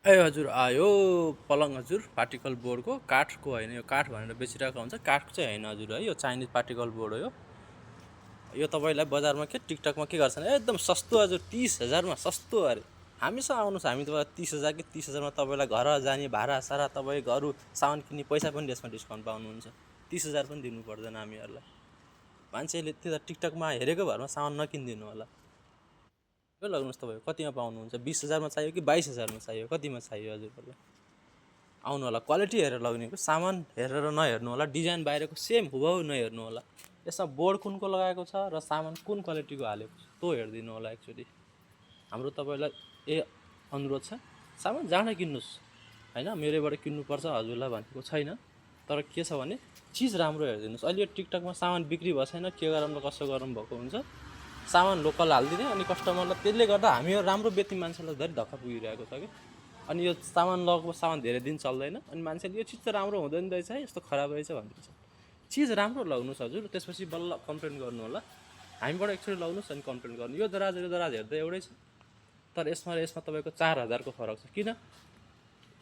ए हजुर आयो पलङ हजुर पार्टिकल बोर्डको काठको होइन यो काठ भनेर बेचिरहेको हुन्छ काठको चाहिँ होइन हजुर है यो चाइनिज पार्टिकल बोर्ड हो यो तपाईँलाई बजारमा के टिकटकमा के गर्छ भने एकदम सस्तो हजुर 30,000मा सस्तो अरे हामीसँग आउनुहोस् हामी तपाईँलाई 30,000 कि 30,000मा तपाईँलाई घर जाने भाडा सारा तपाईँको अरू सामान किन्ने पैसा पनि यसमा डिस्काउन्ट पाउनुहुन्छ 30,000 पनि दिनु पर्दैन हामीहरूलाई मान्छेले त्यो टिकटकमा हेरेको भरमा सामान नकिनिदिनु होला के लग्नुहोस् तपाईँ कतिमा पाउनुहुन्छ 20,000मा चाहियो कि 22,000मा चाहियो कतिमा चाहियो हजुरहरूलाई आउनु होला क्वालिटी हेरेर लग्नेको सामान हेरेर नहेर्नु होला डिजाइन बाहिरको सेम हुबहु नहेर्नु होला यसमा बोर्ड कुनको लगाएको छ र सामान कुन क्वालिटीको हालेको छ त्यो हेरिदिनु होला एक्चुअली हाम्रो तपाईँलाई अनुरोध छ सामान जाँडै किन्नुहोस् होइन मेरोबाट किन्नुपर्छ हजुरलाई भनेको छैन तर के छ भने चिज राम्रो हेरिदिनुहोस् अहिले यो टिकटकमा सामान बिक्री भएको छैन के गरौँ कसो गरौँ भएको हुन्छ सामान लोकल हालिदिने अनि कस्टमरलाई त्यसले गर्दा हामी यो राम्रो बेच्ने मान्छेलाई धेरै धक्का पुगिरहेको छ कि अनि यो सामान लगेको सामान धेरै दिन चल्दैन अनि मान्छेले यो चिज त राम्रो हुँदैन रहेछ है यस्तो खराब रहेछ भनिदिन्छ चिज राम्रो लगाउनुहोस् हजुर त्यसपछि बल्ल कम्प्लेन गर्नु होला हामीबाट एकचोटि लगाउनुहोस् अनि कम्प्लेन गर्नु यो दराज हेर्दा एउटै छ तर यसमा तपाईँको 4,000को फरक छ किन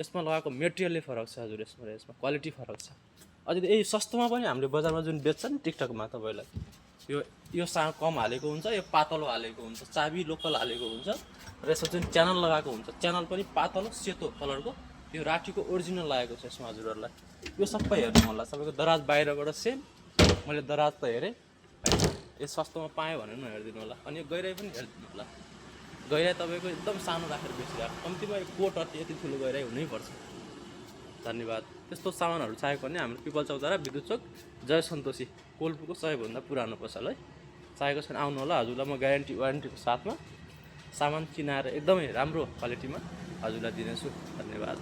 यसमा लगाएको मेटेरियलले फरक छ हजुर यसमा क्वालिटी फरक छ अझै यही सस्तोमा पनि हामीले बजारमा जुन बेच्छ नि टिकटकमा तपाईँलाई यो कम हालेको हुन्छ यो पातलो हालेको हुन्छ चाबी लोकल हालेको हुन्छ र यसमा जुन च्यानल लगाएको हुन्छ च्यानल पनि पातलो सेतो कलरको यो राठीको ओरिजिनल लागेको छ यसमा हजुरहरूलाई यो सबै हेर्नु होला तपाईँको दराज बाहिरबाट सेम मैले दराज त हेरेँ यो सस्तोमा पाएँ भनेर नहेरिदिनु होला अनि यो गहिराइ पनि हेरिदिनु होला गहिराइ तपाईँको एकदम सानो राखेर बेचिरहेको कम्तीमा यो कोट अति यति ठुलो गहिराइ हुनैपर्छ धन्यवाद त्यस्तो सामानहरू चाहिएको भने हाम्रो पिपल चौतारा विद्युत चोक जय सन्तोषी कोल्पुको सबैभन्दा पुरानो पसल है चाहिएको छैन आउनु होला हजुरलाई म ग्यारेन्टी वारेन्टीको साथमा सामान चिनाएर एकदमै राम्रो क्वालिटीमा हजुरलाई दिनेछु धन्यवाद।